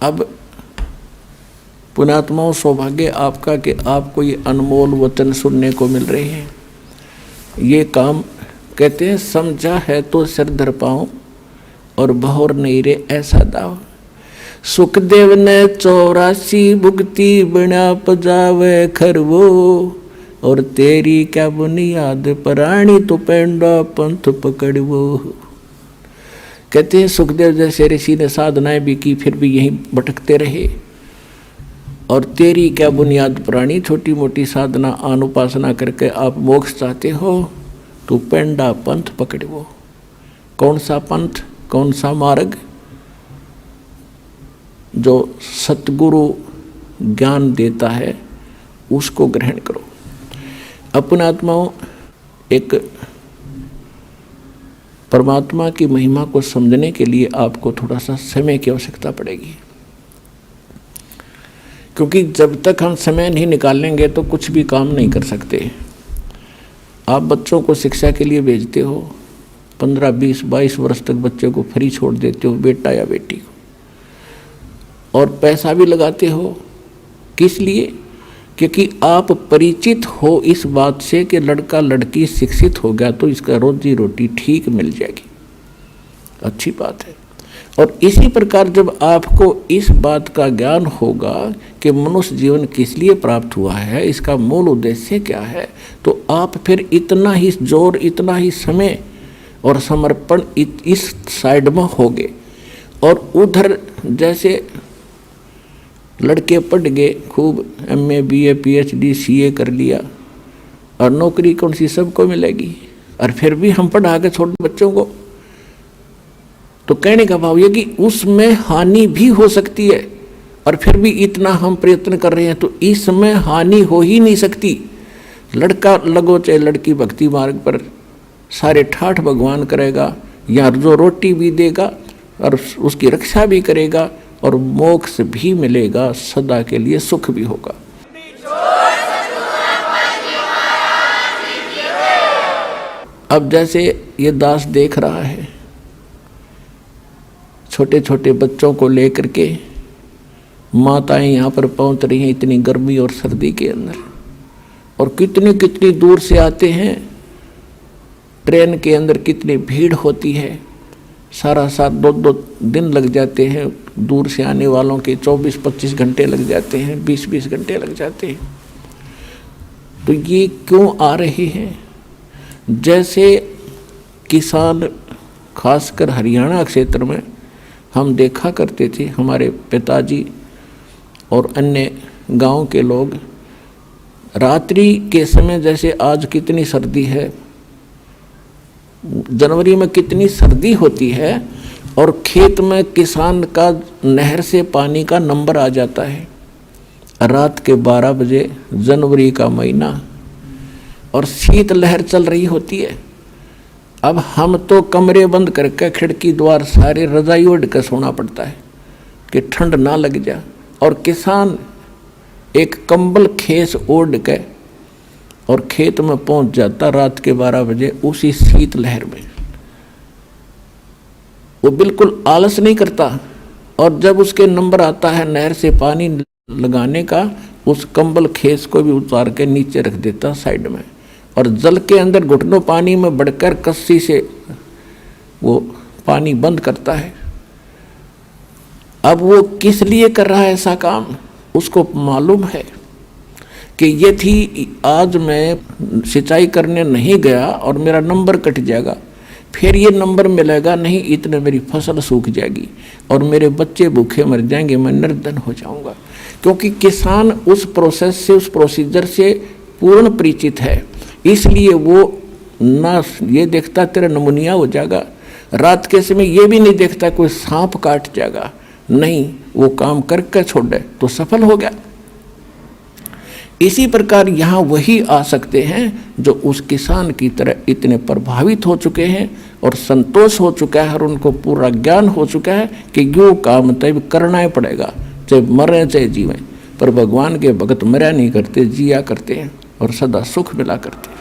अब पुण्यात्माओं, सौभाग्य आपका कि आपको ये अनमोल वचन सुनने को मिल रहे हैं। ये काम कहते हैं समझा है तो सिर धर पाऊं और बहुर नहीं रे ऐसा दाव। सुखदेव ने 84 भुगती बिना पजावे खरवो, और तेरी क्या बुनियाद प्राणी तो पेंडा पंथ पकड़वो। कहते हैं सुखदेव जैसे ऋषि ने साधनाएं भी की, फिर भी यहीं भटकते रहे। और तेरी क्या बुनियाद प्राणी, छोटी मोटी साधना अनुपासना करके आप मोक्ष चाहते हो तो पेंडा पंथ पकड़ो। कौन सा पंथ, कौन सा मार्ग? जो सतगुरु ज्ञान देता है उसको ग्रहण करो। अपने आत्माओं, एक परमात्मा की महिमा को समझने के लिए आपको थोड़ा सा समय की आवश्यकता पड़ेगी, क्योंकि जब तक हम समय नहीं निकालेंगे तो कुछ भी काम नहीं कर सकते। आप बच्चों को शिक्षा के लिए भेजते हो, 15, 20, 22 वर्ष तक बच्चे को फ्री छोड़ देते हो, बेटा या बेटी को, और पैसा भी लगाते हो। किस लिए? क्योंकि आप परिचित हो इस बात से कि लड़का लड़की शिक्षित हो गया तो इसका रोजी रोटी ठीक मिल जाएगी, अच्छी बात है। और इसी प्रकार जब आपको इस बात का ज्ञान होगा कि मनुष्य जीवन किस लिए प्राप्त हुआ है, इसका मूल उद्देश्य क्या है, तो आप फिर इतना ही जोर, इतना ही समय और समर्पण इस साइड में होगे। और उधर जैसे लड़के पढ़ गए, खूब MA BA PhD CA कर लिया, और नौकरी कौन सी सबको मिलेगी, और फिर भी हम पढ़ा के छोटे बच्चों को, तो कहने का भाव ये कि उसमें हानि भी हो सकती है। और फिर भी इतना हम प्रयत्न कर रहे हैं तो इसमें हानि हो ही नहीं सकती। लड़का लगो चाहे लड़की भक्ति मार्ग पर, सारे ठाठ भगवान करेगा, या जो रोटी भी देगा और उसकी रक्षा भी करेगा, और मोक्ष भी मिलेगा, सदा के लिए सुख भी होगा। अब जैसे ये दास देख रहा है, छोटे छोटे बच्चों को लेकर के माताएं यहाँ पर पहुँच रही हैं इतनी गर्मी और सर्दी के अंदर, और कितनी कितनी दूर से आते हैं। ट्रेन के अंदर कितनी भीड़ होती है, सारा साथ 2-2 दिन लग जाते हैं। दूर से आने वालों के 24-25 घंटे लग जाते हैं, 20-20 घंटे लग जाते हैं। तो ये क्यों आ रहे हैं? जैसे किसान, खासकर हरियाणा क्षेत्र में हम देखा करते थे, हमारे पिताजी और अन्य गांव के लोग, रात्रि के समय जैसे आज कितनी सर्दी है, जनवरी में कितनी सर्दी होती है, और खेत में किसान का नहर से पानी का नंबर आ जाता है रात के 12 बजे, जनवरी का महीना, और शीत लहर चल रही होती है। अब हम तो कमरे बंद करके खिड़की द्वार सारे रजाई ओढ़ कर सोना पड़ता है कि ठंड ना लग जाए, और किसान एक कंबल खेस ओढ़ के और खेत में पहुंच जाता रात के 12 बजे उसी शीत लहर में। वो बिल्कुल आलस नहीं करता, और जब उसके नंबर आता है नहर से पानी लगाने का, उस कंबल खेस को भी उतार के नीचे रख देता साइड में, और जल के अंदर घुटनों पानी में बढ़कर कस्सी से वो पानी बंद करता है। अब वो किस लिए कर रहा है ऐसा काम? उसको मालूम है कि ये थी, आज मैं सिंचाई करने नहीं गया और मेरा नंबर कट जाएगा, फिर ये नंबर मिलेगा नहीं, इतने मेरी फसल सूख जाएगी और मेरे बच्चे भूखे मर जाएंगे, मैं निर्धन हो जाऊंगा। क्योंकि किसान उस प्रोसेस से, उस प्रोसीजर से पूर्ण परिचित है, इसलिए वो ना ये देखता तेरा नमूनिया हो जाएगा, रात के समय ये भी नहीं देखता कोई सांप काट जाएगा, नहीं, वो काम करके छोड़े तो सफल हो गया। इसी प्रकार यहाँ वही आ सकते हैं जो उस किसान की तरह इतने प्रभावित हो चुके हैं और संतोष हो चुका है, और उनको पूरा ज्ञान हो चुका है कि यो काम तब करना ही पड़ेगा, चाहे मरे चाहे जीवें। पर भगवान के भगत मरा नहीं करते, जिया करते हैं और सदा सुख मिला करते हैं।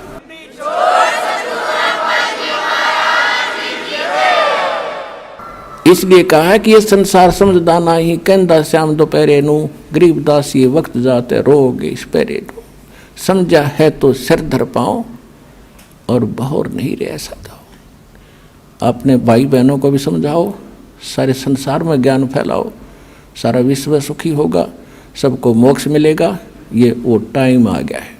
इसलिए कहा है कि ये संसार समझदा नहीं, कहंदा श्याम दोपहरे नू, गरीबदास ये वक्त जाते रोगे इस पैरे नू। समझा है तो सिर धर पाओ और बहोर नहीं रह सकता। अपने भाई बहनों को भी समझाओ, सारे संसार में ज्ञान फैलाओ, सारा विश्व सुखी होगा, सबको मोक्ष मिलेगा। ये वो टाइम आ गया है।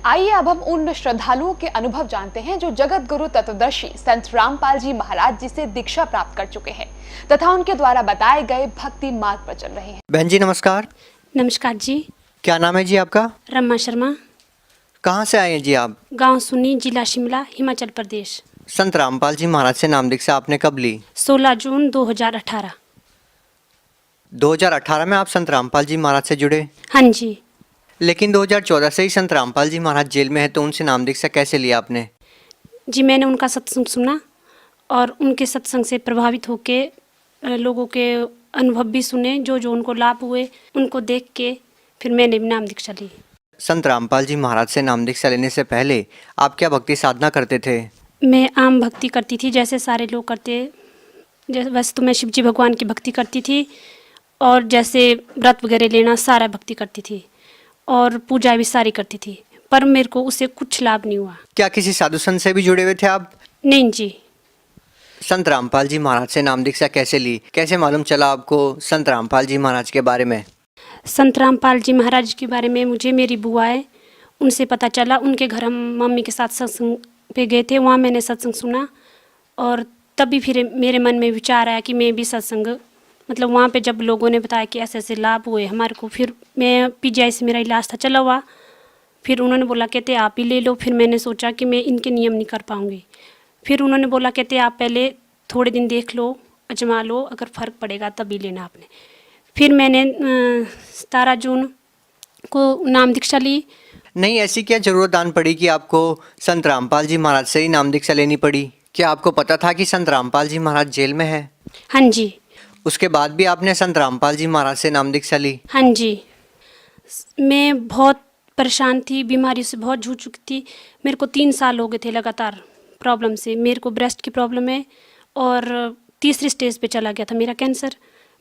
आइए अब हम उन श्रद्धालुओं के अनुभव जानते हैं जो जगत गुरु तत्वदर्शी संत रामपाल जी महाराज जी से दीक्षा प्राप्त कर चुके हैं तथा उनके द्वारा बताए गए भक्ति मार्ग पर चल रहे हैं। बहन जी नमस्कार। नमस्कार जी। क्या नाम है जी आपका? रमा शर्मा। कहाँ से आए हैं जी आप? गांव सुनी, जिला शिमला, हिमाचल प्रदेश। संत रामपाल जी महाराज से नाम दीक्षा आपने कब ली? 16 जून 2018। 2018 में आप संत रामपाल जी महाराज से जुड़े? हाँ जी। लेकिन 2014 से ही संत रामपाल जी महाराज जेल में है, तो उनसे नाम दीक्षा कैसे लिया आपने? जी मैंने उनका सत्संग सुना और उनके सत्संग से प्रभावित होके लोगों के अनुभव भी सुने, जो जो उनको लाभ हुए उनको देख के फिर मैंने भी नाम दीक्षा ली। संत रामपाल जी महाराज से नाम दीक्षा लेने से पहले आप क्या भक्ति साधना करते थे? मैं आम भक्ति करती थी जैसे सारे लोग करते। जैसे वैसे तो मैं शिव जी भगवान की भक्ति करती थी और जैसे व्रत वगैरह लेना सारा भक्ति करती थी और पूजा भी सारी करती थी, पर मेरे को उससे कुछ लाभ नहीं हुआ। क्या किसी साधु संत से भी जुड़े हुए थे आप? नहीं जी। संत रामपाल जी महाराज से नाम दीक्षा कैसे ली? कैसे मालूम चला आपको संत रामपाल जी महाराज के बारे में? संत रामपाल जी महाराज के बारे में मुझे मेरी बुआ है उनसे पता चला। उनके घर हम मम्मी के साथ सत्संग पे गए थे, वहाँ मैंने सत्संग सुना और तभी फिर मेरे मन में विचार आया कि मैं भी सत्संग, मतलब वहाँ पे जब लोगों ने बताया कि ऐसे ऐसे लाभ हुए हमारे को, फिर मैं पीजीआई से मेरा इलाज था चला हुआ, फिर उन्होंने बोला कहते आप ही ले लो। फिर मैंने सोचा कि मैं इनके नियम नहीं कर पाऊँगी। फिर उन्होंने बोला कहते आप पहले थोड़े दिन देख लो, अजमा लो, अगर फ़र्क पड़ेगा तभी लेना आपने। फिर मैंने 17 जून को नाम दीक्षा ली। नहीं, ऐसी क्या जरूरत आन पड़ी कि आपको संत रामपाल जी महाराज से ही नाम दीक्षा लेनी पड़ी? क्या आपको पता था कि संत रामपाल जी महाराज जेल में है? हाँ जी। उसके बाद भी आपने संत रामपाल जी महाराज से नाम दीक्षा ली? हाँ जी। मैं बहुत परेशान थी, बीमारी से बहुत जूझ चुकी थी। मेरे को 3 साल हो गए थे लगातार प्रॉब्लम से। मेरे को ब्रेस्ट की प्रॉब्लम है और तीसरी स्टेज पे चला गया था मेरा कैंसर।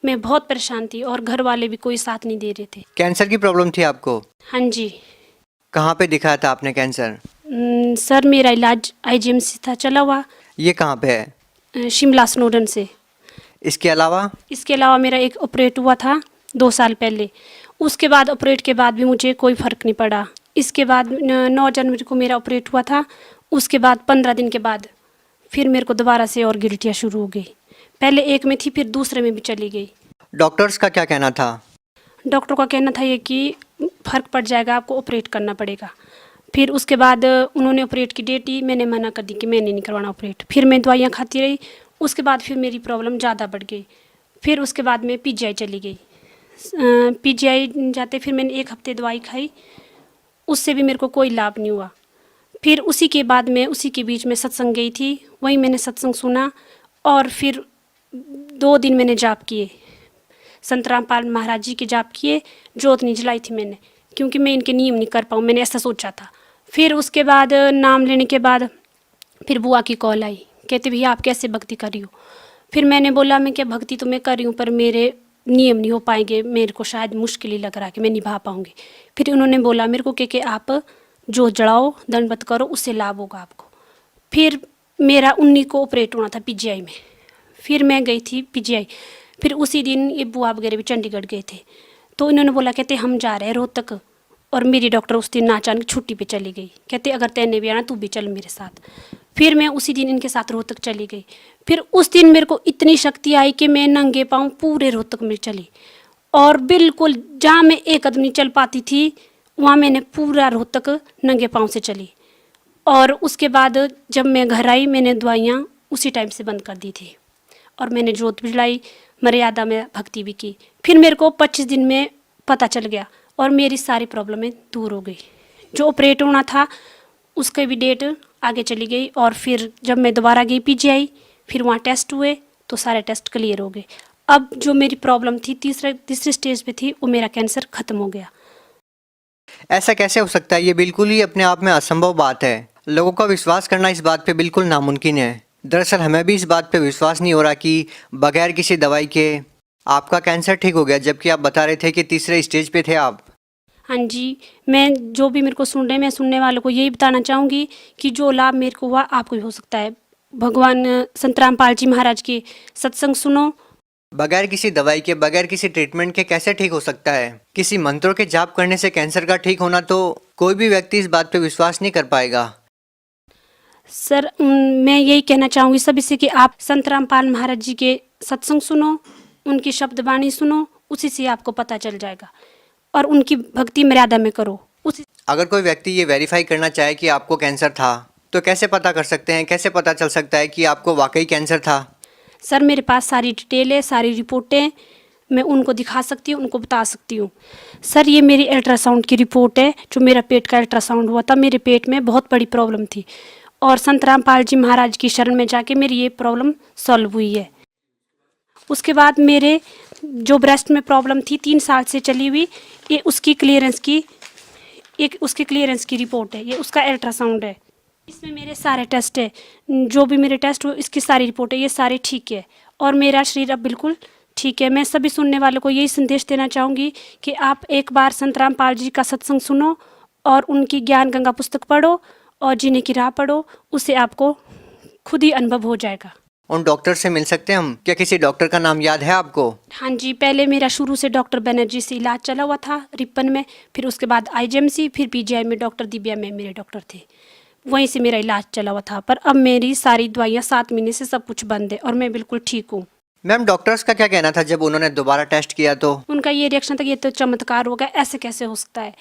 मैं बहुत परेशान थी और घर वाले भी कोई साथ नहीं दे रहे थे। कैंसर की प्रॉब्लम थी आपको? हाँ जी। कहाँ पे दिखाया था आपने कैंसर? सर मेरा इलाज IGM से था चला हुआ। ये कहाँ पे है? शिमला स्नोडन से। इसके अलावा मेरा एक ऑपरेट हुआ था 2 साल पहले। उसके बाद ऑपरेट के बाद भी मुझे कोई फ़र्क नहीं पड़ा। इसके बाद 9 जनवरी को मेरा ऑपरेट हुआ था। उसके बाद 15 दिन के बाद फिर मेरे को दोबारा से और गिल्टियाँ शुरू हो गई। पहले एक में थी, फिर दूसरे में भी चली गई। डॉक्टर्स का क्या कहना था? डॉक्टर का कहना था ये कि फ़र्क पड़ जाएगा, आपको ऑपरेट करना पड़ेगा। फिर उसके बाद उन्होंने ऑपरेट की डेट दी, मैंने मना कर दी कि मैंने नहीं करवाना ऑपरेट। फिर मैं दवाइयाँ खाती रही। उसके बाद फिर मेरी प्रॉब्लम ज़्यादा बढ़ गई। फिर उसके बाद मैं PGI चली गई। PGI जाते फिर मैंने 1 हफ्ते दवाई खाई, उससे भी मेरे को कोई लाभ नहीं हुआ। फिर उसी के बाद मैं उसी के बीच में सत्संग गई थी, वहीं मैंने सत्संग सुना और फिर 2 दिन मैंने जाप किए, संत रामपाल महाराज जी के जाप किए। जोत नहीं जलाई थी मैंने, क्योंकि मैं इनके नियम नहीं कर पाऊँ, मैंने ऐसा सोचा था। फिर उसके बाद नाम लेने के बाद फिर बुआ की कॉल आई, कहते भैया आप कैसे भक्ति कर रही हो? फिर मैंने बोला मैं क्या भक्ति तो मैं कर रही हूँ, पर मेरे नियम नहीं हो पाएंगे, मेरे को शायद मुश्किल ही लग रहा है कि मैं निभा पाऊँगी। फिर उन्होंने बोला मेरे को कि आप जोत जलाओ, दंडवत करो, उससे लाभ होगा आपको। फिर मेरा 19 को ऑपरेट होना था PGI में। फिर मैं गई थी PGI। फिर उसी दिन ये बुआ वगैरह भी चंडीगढ़ गए थे, तो इन्होंने बोला कहते हम जा रहे हैं रोहतक। और मेरी डॉक्टर उस दिन अचानक छुट्टी पे चली गई, कहते अगर तैने भी आना तू भी चल मेरे साथ। फिर मैं उसी दिन इनके साथ रोहतक चली गई। फिर उस दिन मेरे को इतनी शक्ति आई कि मैं नंगे पाँव पूरे रोहतक में चली और बिल्कुल जहाँ मैं एक कदम नहीं चल पाती थी वहाँ मैंने पूरा रोहतक नंगे पाँव से चली। और उसके बाद जब मैं घर आई मैंने दवाइयाँ उसी टाइम से बंद कर दी थी और मैंने जोत भी जलाई, मर्यादा में भक्ति भी की। फिर मेरे को 25 दिन में पता चल गया और मेरी सारी प्रॉब्लमें दूर हो गई। जो ऑपरेट होना था उसके भी डेट आगे चली गई। और फिर जब मैं दोबारा गई PGI, फिर वहाँ टेस्ट हुए तो सारे टेस्ट क्लियर हो गए। अब जो मेरी प्रॉब्लम थी तीसरे स्टेज पे थी, वो मेरा कैंसर ख़त्म हो गया। ऐसा कैसे हो सकता है? ये बिल्कुल ही अपने आप में असंभव बात है। लोगों का विश्वास करना इस बात पे बिल्कुल नामुमकिन है। दरअसल हमें भी इस बात पे विश्वास नहीं हो रहा कि बगैर किसी दवाई के आपका कैंसर ठीक हो गया, जबकि आप बता रहे थे कि तीसरे स्टेज पे थे आप। हाँ जी, मैं जो भी मेरे को सुन रहे हैं, मैं सुनने वालों को यही बताना चाहूँगी कि जो लाभ मेरे को हुआ आपको भी हो सकता है। भगवान संत रामपाल जी महाराज के सत्संग सुनो। बगैर किसी दवाई के, बगैर किसी ट्रीटमेंट के कैसे ठीक हो सकता है? किसी मंत्रों के जाप करने से कैंसर का ठीक होना तो कोई भी व्यक्ति इस बात पे विश्वास नहीं कर पाएगा। सर मैं यही कहना चाहूँगी सभी से कि आप संत रामपाल महाराज जी के सत्संग सुनो, उनकी शब्द वाणी सुनो, उसी से आपको पता चल जाएगा और उनकी भक्ति मर्यादा में करो। उसी अगर कोई व्यक्ति ये वेरीफाई करना चाहे कि आपको कैंसर था, तो कैसे पता कर सकते हैं, कैसे पता चल सकता है कि आपको वाकई कैंसर था? सर मेरे पास सारी डिटेल है, सारी रिपोर्टें मैं उनको दिखा सकती हूँ, उनको बता सकती हूँ। सर ये मेरी अल्ट्रासाउंड की रिपोर्ट है, जो मेरा पेट का अल्ट्रासाउंड हुआ था। मेरे पेट में बहुत बड़ी प्रॉब्लम थी और संत रामपाल जी महाराज की शरण में जाके मेरी ये प्रॉब्लम सॉल्व हुई है। उसके बाद मेरे जो ब्रेस्ट में प्रॉब्लम थी 3 साल से चली हुई, ये उसकी क्लियरेंस की रिपोर्ट है, ये उसका अल्ट्रासाउंड है। इसमें मेरे सारे टेस्ट है, जो भी मेरे टेस्ट हुए इसकी सारी रिपोर्ट है, ये सारे ठीक है और मेरा शरीर अब बिल्कुल ठीक है। मैं सभी सुनने वालों को यही संदेश देना चाहूँगी कि आप एक बार संत रामपाल जी का सत्संग सुनो और उनकी ज्ञान गंगा पुस्तक पढ़ो और जीने की राह पढ़ो, उससे आपको खुद ही अनुभव हो जाएगा। उन डॉक्टर से मिल सकते हैं हम? क्या किसी डॉक्टर का नाम याद है आपको? हाँ जी, पहले मेरा शुरू से डॉक्टर बनर्जी से इलाज चला हुआ था रिपन में, फिर उसके बाद आईजीएमसी, फिर पीजीआई में डॉक्टर दिव्या में मेरे डॉक्टर थे, वहीं से मेरा इलाज चला हुआ था। पर अब मेरी सारी दवाइयाँ 7 महीने से सब कुछ बंद है और मैं बिल्कुल ठीक हूँ। मैम, डॉक्टर्स का क्या कहना था जब उन्होंने दोबारा टेस्ट किया तो? उनका ये रिएक्शन था कि ये तो चमत्कार हो गया, ऐसे कैसे हो सकता है।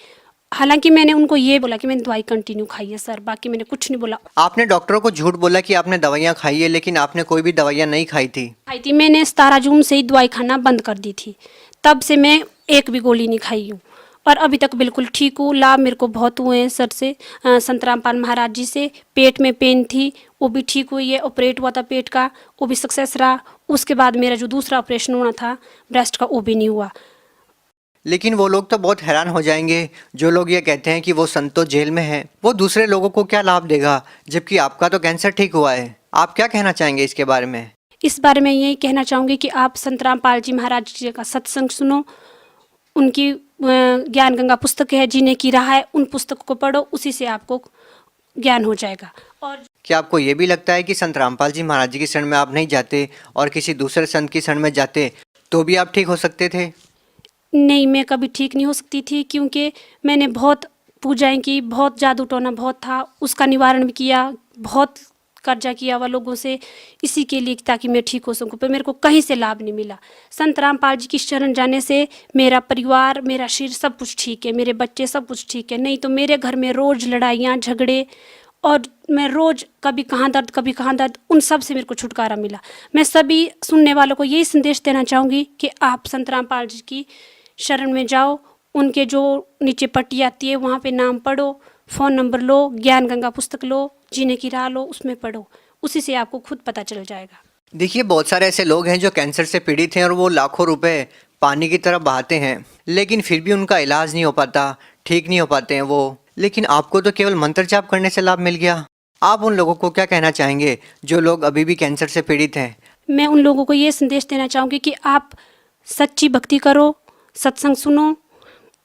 हालांकि मैंने उनको ये बोला कि मैंने दवाई कंटिन्यू खाई है सर, बाकी मैंने कुछ नहीं बोला। आपने डॉक्टरों को झूठ बोला कि आपने दवाइयाँ खाई है, लेकिन आपने कोई भी दवाइयाँ नहीं खाई थी। खाई थी मैंने 17 जून से ही दवाई खाना बंद कर दी थी, तब से मैं एक भी गोली नहीं खाई हूँ और अभी तक बिल्कुल ठीक हूँ। लाभ मेरे को बहुत हुए हैं सर से, संत रामपाल महाराज जी से। पेट में पेन थी वो भी ठीक हुई है, ऑपरेट हुआ था पेट का, वो भी सक्सेस रहा। उसके बाद मेरा जो दूसरा ऑपरेशन होना था ब्रेस्ट का, वो भी नहीं हुआ। लेकिन वो लोग तो बहुत हैरान हो जाएंगे जो लोग ये कहते हैं कि वो संत तो जेल में है, वो दूसरे लोगों को क्या लाभ देगा, जबकि आपका तो कैंसर ठीक हुआ है। आप क्या कहना चाहेंगे इसके बारे में? इस बारे में यही कहना चाहूँगी कि आप संत रामपाल जी महाराज जी का सत्संग सुनो, उनकी ज्ञान गंगा पुस्तक है, जीने की राह है, उन पुस्तक को पढ़ो, उसी से आपको ज्ञान हो जाएगा। और क्या आपको ये भी लगता है कि संत रामपाल जी महाराज जी की शरण में आप नहीं जाते और किसी दूसरे संत की शरण में जाते तो भी आप ठीक हो सकते थे? नहीं, मैं कभी ठीक नहीं हो सकती थी, क्योंकि मैंने बहुत पूजाएं की, बहुत जादू टोना बहुत था, उसका निवारण भी किया, बहुत कर्जा किया हुआ लोगों से, इसी के लिए ताकि मैं ठीक हो सकूं, पर मेरे को कहीं से लाभ नहीं मिला। संत रामपाल जी की शरण जाने से मेरा परिवार, मेरा शरीर सब कुछ ठीक है, मेरे बच्चे सब कुछ ठीक है। नहीं तो मेरे घर में रोज़ लड़ाइयाँ झगड़े और मैं रोज़ कभी कहाँ दर्द कभी कहाँ दर्द, उन सब से मेरे को छुटकारा मिला। मैं सभी सुनने वालों को यही संदेश देना चाहूँगी कि आप संत रामपाल जी की शरण में जाओ, उनके जो नीचे पट्टी आती है वहाँ पे नाम पढ़ो, फ़ोन नंबर लो, ज्ञान गंगा पुस्तक लो, जीने की राह लो, उसमें पढ़ो, उसी से आपको खुद पता चल जाएगा। देखिए, बहुत सारे ऐसे लोग हैं जो कैंसर से पीड़ित हैं और वो लाखों रुपए पानी की तरफ बहाते हैं, लेकिन फिर भी उनका इलाज नहीं हो पाता, ठीक नहीं हो पाते हैं वो। लेकिन आपको तो केवल मंत्र जाप करने से लाभ मिल गया। आप उन लोगों को क्या कहना चाहेंगे जो लोग अभी भी कैंसर से पीड़ित हैं? मैं उन लोगों को ये संदेश देना चाहूँगी कि आप सच्ची भक्ति करो, सत्संग सुनो,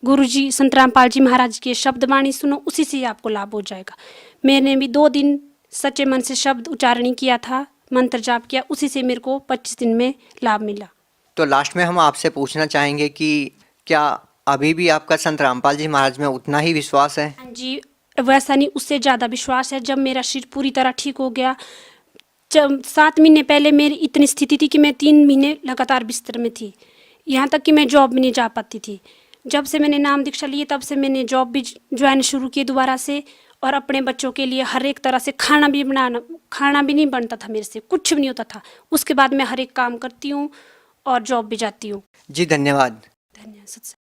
गुरुजी संत रामपाल जी महाराज के शब्द वाणी सुनो, उसी से आपको लाभ हो जाएगा। मैंने भी 2 दिन सच्चे मन से शब्द उच्चारण किया था, मंत्र जाप किया, उसी से मेरे को 25 दिन में लाभ मिला। तो लास्ट में हम आपसे पूछना चाहेंगे कि क्या अभी भी आपका संत रामपाल जी महाराज में उतना ही विश्वास है? हाँ जी, वैसा नहीं, उससे ज़्यादा विश्वास है। जब मेरा शरीर पूरी तरह ठीक हो गया, जब 7 महीने पहले मेरी इतनी स्थिति थी कि मैं 3 महीने लगातार बिस्तर में थी, यहाँ तक कि मैं जॉब भी नहीं जा पाती थी। जब से मैंने नाम दीक्षा ली, तब से मैंने जॉब भी ज्वाइन शुरू की दोबारा से, और अपने बच्चों के लिए हर एक तरह से खाना भी नहीं बनता था मेरे से, कुछ भी नहीं होता था। उसके बाद मैं हर एक काम करती हूँ और जॉब भी जाती हूँ। जी धन्यवाद। धन्यवाद।